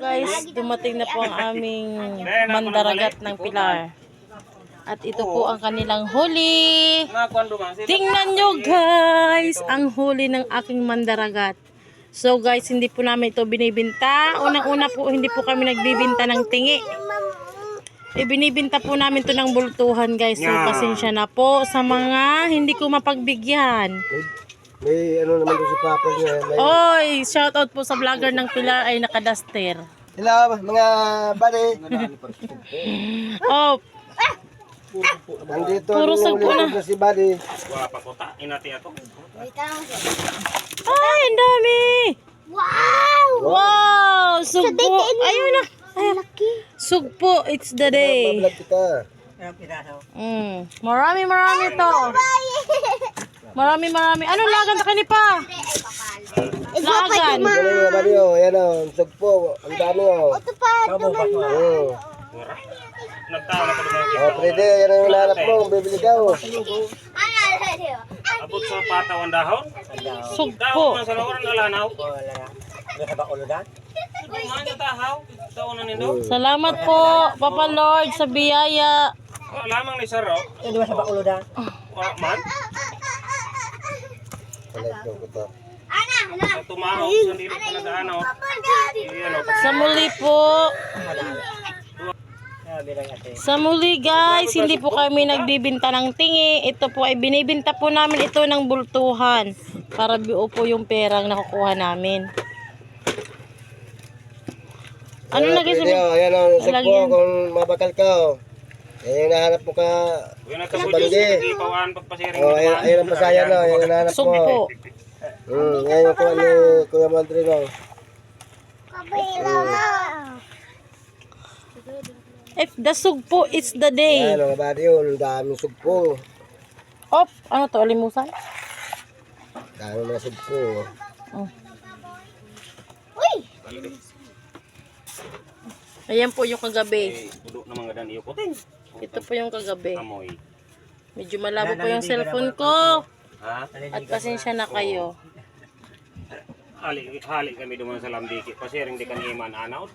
Guys, dumating na po ang aming mandaragat ng Pilar. At ito po ang kanilang huli. Tingnan nyo guys, ang huli ng aking mandaragat. So guys, hindi po namin ito binibinta. Unang-una po, hindi po kami nagbibinta ng tingi. Ibinibinta po namin ito ng bultuhan guys. So pasensya na po sa mga hindi ko mapagbigyan. May ano naman doon si Papa niya. Oy, shoutout po sa vlogger ng Pilar ay nakadaster. Hello mga buddy. Oh, Nandito puro sagpo na. si buddy. Ay, ang dami. Wow! Wow, sugpo. Ayun na. Ayun. Sugpo, it's the day. Vlog kita. Marami to. Marami. Anong lagan na kanipa? Lagan. Ano mga buddy oh, yan oh, sugpo. Ang dami oh. Oh. Oh, pwede, yan ang hinahanap mo, bibili ka oh. Abot sa patawan dahon. Sugpo. Dahon sa lawan alanaw. Salamat po, Papa Lord, sa biyaya. Lamang ni Saro. Wa man. Tumahaw sa dili pa nagaano. Sa muli po. Sa muli guys, hindi po kami nagbibinta ng tingi. Ito po ay binibinta po namin ito ng bultuhan. Para buo po yung perang nakukuha namin. Ano na guys? Ayan oh, sugpo kung mabakal ka oh. Yan yung hinahanap mo ka. Oh, ayan ang pasayan oh, yan yung hinahanap mo. Sugpo. Ngayon yung kuha ni Kuya Mandrino. If the sugpo, it's the day. Ayan mga buddy yun, daming sugpo. Op, ano to, alimusan? Daming mga sugpo. Oh. Ayan po yung kagabi. Budok na mga daniyo ko tin. Ito po yung kagabi. Amoy. Medyo malabo po yung cellphone ko. Ha? At pasensya na kayo. Hali kami duman sa lambiki. Pasiring di kan iman anaw.